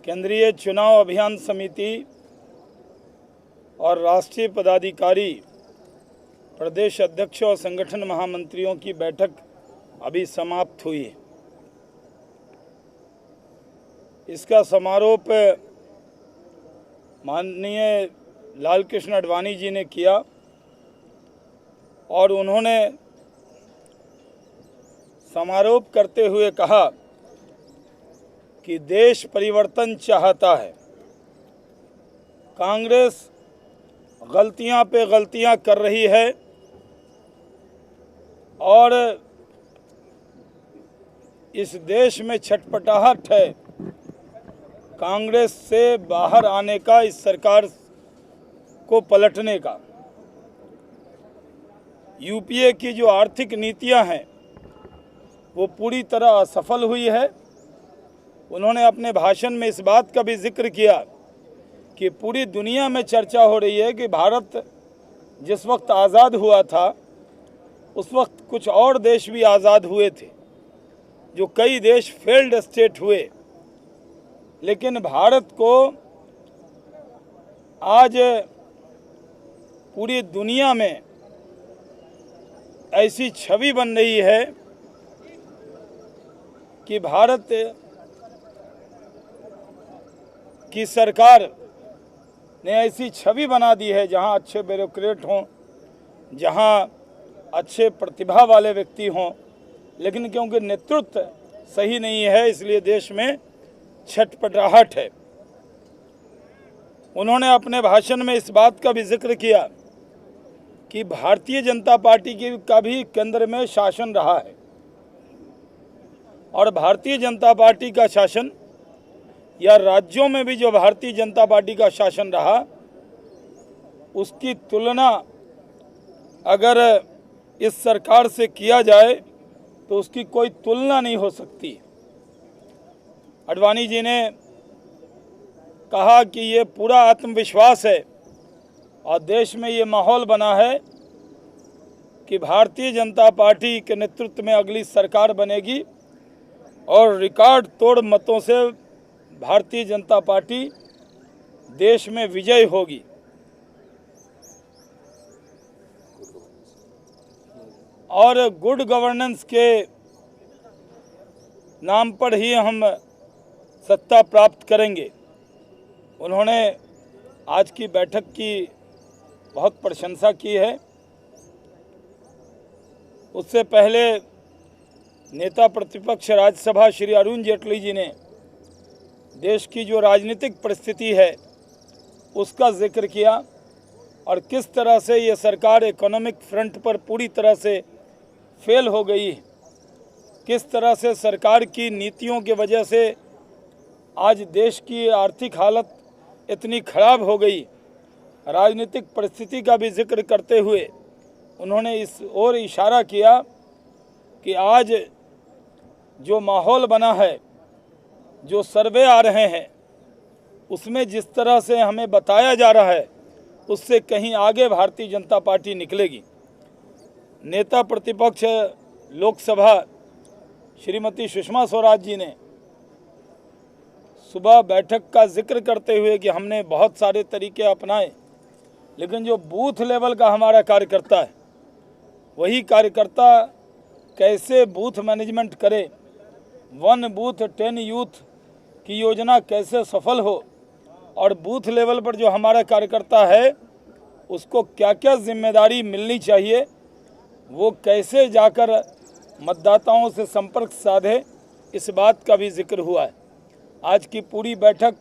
केंद्रीय चुनाव अभियान समिति और राष्ट्रीय पदाधिकारी, प्रदेश अध्यक्ष और संगठन महामंत्रियों की बैठक अभी समाप्त हुई है। इसका समारोप माननीय लालकृष्ण आडवाणी जी ने किया और उन्होंने समारोप करते हुए कहा कि देश परिवर्तन चाहता है। कांग्रेस गलतियां पे गलतियां कर रही है और इस देश में छटपटाहट है कांग्रेस से बाहर आने का, इस सरकार को पलटने का। यूपीए की जो आर्थिक नीतियां हैं वो पूरी तरह असफल हुई है। उन्होंने अपने भाषण में इस बात का भी जिक्र किया कि पूरी दुनिया में चर्चा हो रही है कि भारत जिस वक्त आज़ाद हुआ था उस वक्त कुछ और देश भी आज़ाद हुए थे, जो कई देश फेल्ड स्टेट हुए, लेकिन भारत को आज पूरी दुनिया में ऐसी छवि बन रही है कि भारत की सरकार ने ऐसी छवि बना दी है जहां अच्छे ब्यूरोक्रेट हों, जहां अच्छे प्रतिभा वाले व्यक्ति हों, लेकिन क्योंकि नेतृत्व सही नहीं है इसलिए देश में छटपटाहट है। उन्होंने अपने भाषण में इस बात का भी जिक्र किया कि भारतीय जनता पार्टी का भी केंद्र में शासन रहा है और भारतीय जनता पार्टी का शासन या राज्यों में भी जो भारतीय जनता पार्टी का शासन रहा उसकी तुलना अगर इस सरकार से किया जाए तो उसकी कोई तुलना नहीं हो सकती। आडवाणी जी ने कहा कि ये पूरा आत्मविश्वास है और देश में ये माहौल बना है कि भारतीय जनता पार्टी के नेतृत्व में अगली सरकार बनेगी और रिकॉर्ड तोड़ मतों से भारतीय जनता पार्टी देश में विजय होगी। और गुड गवर्नेंस के नाम पर ही हम सत्ता प्राप्त करेंगे। उन्होंने आज की बैठक की बहुत प्रशंसा की है। उससे पहले नेता प्रतिपक्ष राज्यसभा श्री अरुण जेटली जी ने देश की जो राजनीतिक परिस्थिति है उसका जिक्र किया और किस तरह से ये सरकार इकोनॉमिक फ्रंट पर पूरी तरह से फेल हो गई, किस तरह से सरकार की नीतियों की वजह से आज देश की आर्थिक हालत इतनी खराब हो गई। राजनीतिक परिस्थिति का भी जिक्र करते हुए उन्होंने इस ओर इशारा किया कि आज जो माहौल बना है, जो सर्वे आ रहे हैं, उसमें जिस तरह से हमें बताया जा रहा है उससे कहीं आगे भारतीय जनता पार्टी निकलेगी। नेता प्रतिपक्ष लोकसभा श्रीमती सुषमा स्वराज जी ने सुबह बैठक का जिक्र करते हुए कि हमने बहुत सारे तरीके अपनाए, लेकिन जो बूथ लेवल का हमारा कार्यकर्ता है वही कार्यकर्ता कैसे बूथ मैनेजमेंट करे, 1 बूथ 10 यूथ की योजना कैसे सफल हो और बूथ लेवल पर जो हमारा कार्यकर्ता है उसको क्या क्या जिम्मेदारी मिलनी चाहिए, वो कैसे जाकर मतदाताओं से संपर्क साधे, इस बात का भी जिक्र हुआ है। आज की पूरी बैठक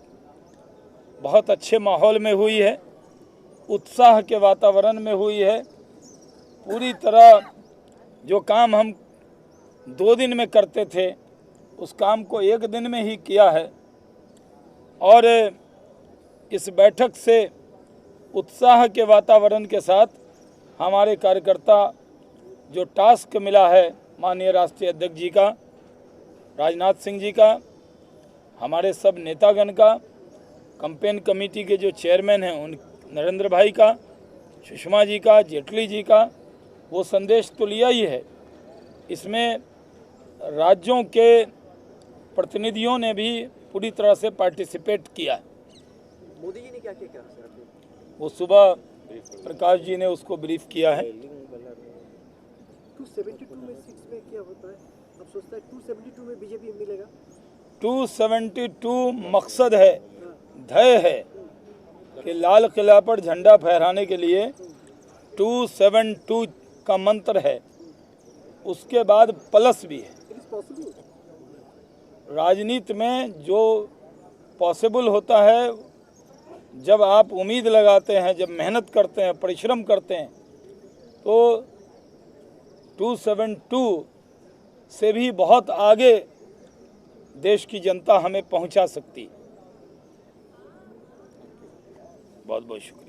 बहुत अच्छे माहौल में हुई है, उत्साह के वातावरण में हुई है। पूरी तरह जो काम हम 2 दिन में करते थे उस काम को 1 दिन में ही किया है और इस बैठक से उत्साह के वातावरण के साथ हमारे कार्यकर्ता जो टास्क मिला है माननीय राष्ट्रीय अध्यक्ष जी का, राजनाथ सिंह जी का, हमारे सब नेतागण का, कैंपेन कमेटी के जो चेयरमैन हैं उन नरेंद्र भाई का, सुषमा जी का, जेटली जी का, वो संदेश तो लिया ही है। इसमें राज्यों के प्रतिनिधियों ने भी पूरी तरह से पार्टिसिपेट किया है। मोदी जी ने क्या क्या कहा सर? वो सुबह प्रकाश जी ने उसको ब्रीफ किया है। 272 में 6 में क्या होता है? अब सोचता है 272 में बीजेपी मिलेगा। 272 मकसद है, ध्येय है कि लाल किला पर झंडा फहराने के लिए 272 का मंत्र है, उसके बाद प्लस भी है। It is possible. राजनीति में जो पॉसिबल होता है, जब आप उम्मीद लगाते हैं, जब मेहनत करते हैं, परिश्रम करते हैं, तो 272 से भी बहुत आगे देश की जनता हमें पहुंचा सकती है। बहुत बहुत शुक्रिया।